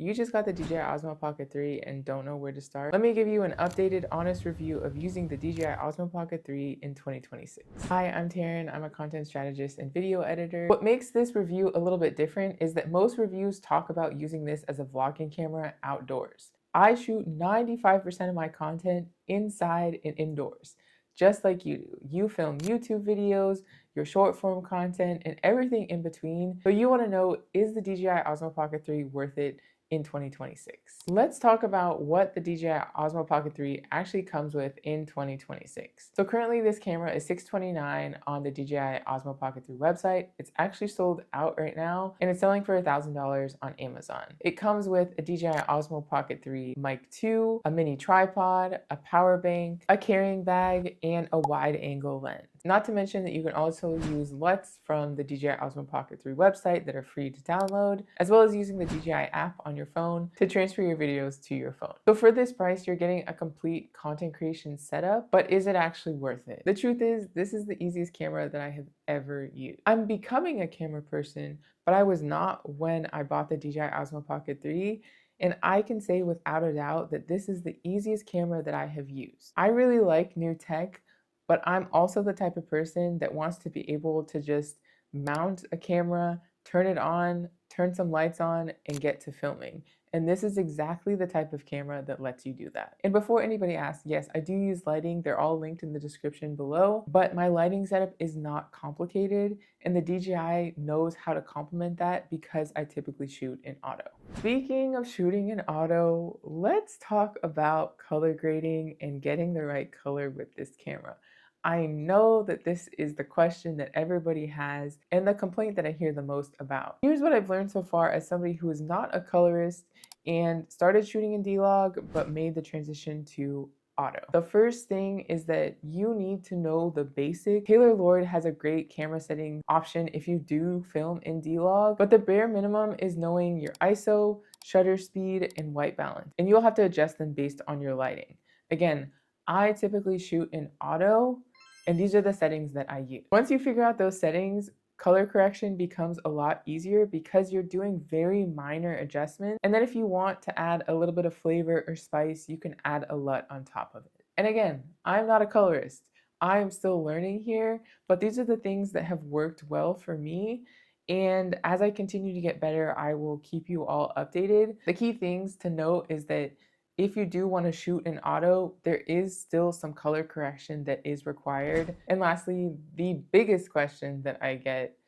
You just got the DJI Osmo Pocket 3 and don't know where to start? Let me give you an updated, honest review of using the DJI Osmo Pocket 3 in 2026. Hi, I'm Taryn. I'm a content strategist and video editor. What makes this review a little bit different is that most reviews talk about using this as a vlogging camera outdoors. I shoot 95% of my content inside and indoors, just like you do. You film YouTube videos, your short form content, and everything in between. So you want to know, is the DJI Osmo Pocket 3 worth it in 2026? Let's talk about what the DJI Osmo Pocket 3 actually comes with in 2026. So currently this camera is $629 on the DJI Osmo Pocket 3 website. It's actually sold out right now and it's selling for $1,000 on Amazon. It comes with a DJI Osmo Pocket 3 Mic 2, a mini tripod, a power bank, a carrying bag, and a wide angle lens. Not to mention that you can also use LUTs from the DJI Osmo Pocket 3 website that are free to download, as well as using the DJI app on your phone to transfer your videos to your phone. So for this price, you're getting a complete content creation setup, but is it actually worth it? The truth is, this is the easiest camera that I have ever used. I'm becoming a camera person, but I was not when I bought the DJI Osmo Pocket 3. And I can say without a doubt that this is the easiest camera that I have used. I really like new tech, but I'm also the type of person that wants to be able to just mount a camera, turn it on, turn some lights on, and get to filming. And this is exactly the type of camera that lets you do that. And before anybody asks, yes, I do use lighting. They're all linked in the description below, but my lighting setup is not complicated, and the DJI knows how to complement that because I typically shoot in auto. Speaking of shooting in auto, let's talk about color grading and getting the right color with this camera. I know that this is the question that everybody has and the complaint that I hear the most about. Here's what I've learned so far as somebody who is not a colorist and started shooting in D-Log but made the transition to auto. The first thing is that you need to know the basic. Taylor Lord has a great camera setting option if you do film in D-Log, but the bare minimum is knowing your ISO, shutter speed, and white balance. And you'll have to adjust them based on your lighting. Again, I typically shoot in auto, and these are the settings that I use. Once you figure out those settings, color correction becomes a lot easier because you're doing very minor adjustments. And then if you want to add a little bit of flavor or spice, you can add a LUT on top of it. And again, I'm not a colorist. I'm still learning here, but these are the things that have worked well for me. And as I continue to get better, I will keep you all updated. The key things to note is that if you do want to shoot in auto, there is still some color correction that is required. And lastly, the biggest question that I get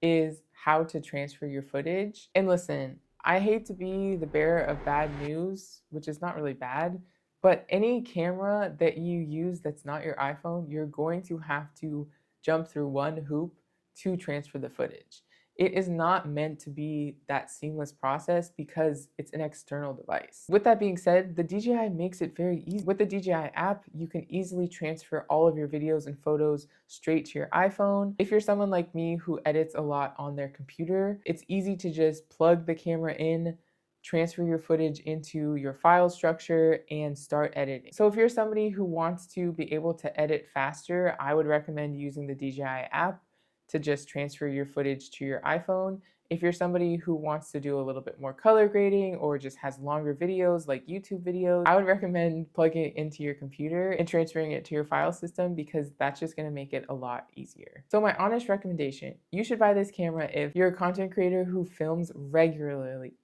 is how to transfer your footage. And listen, I hate to be the bearer of bad news, which is not really bad, but any camera that you use that's not your iPhone, you're going to have to jump through one hoop to transfer the footage. It is not meant to be that seamless process because it's an external device. With that being said, the DJI makes it very easy. With the DJI app, you can easily transfer all of your videos and photos straight to your iPhone. If you're someone like me who edits a lot on their computer, it's easy to just plug the camera in, transfer your footage into your file structure, and start editing. So if you're somebody who wants to be able to edit faster, I would recommend using the DJI app to just transfer your footage to your iPhone. If you're somebody who wants to do a little bit more color grading or just has longer videos like YouTube videos, I would recommend plugging it into your computer and transferring it to your file system because that's just going to make it a lot easier. So my honest recommendation, you should buy this camera if you're a content creator who films regularly,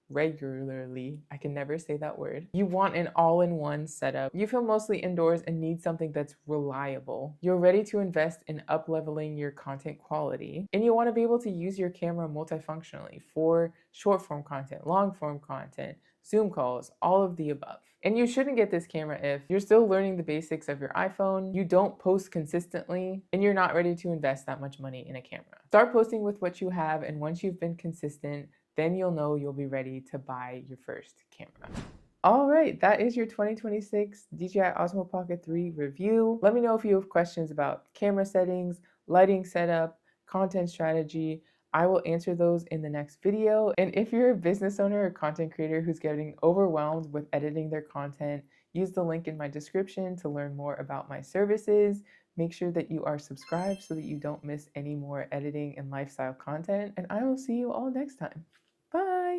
I can never say that word. You want an all-in-one setup. You film mostly indoors and need something that's reliable. You're ready to invest in up-leveling your content quality, and you want to be able to use your camera multifunctionally for short-form content, long-form content, Zoom calls, all of the above. And you shouldn't get this camera if you're still learning the basics of your iPhone, you don't post consistently, and you're not ready to invest that much money in a camera. Start posting with what you have, and once you've been consistent, then you'll know you'll be ready to buy your first camera. All right, that is your 2026 DJI Osmo Pocket 3 review. Let me know if you have questions about camera settings, lighting setup, content strategy. I will answer those in the next video. And if you're a business owner or content creator who's getting overwhelmed with editing their content, use the link in my description to learn more about my services. Make sure that you are subscribed so that you don't miss any more editing and lifestyle content. And I will see you all next time. Bye.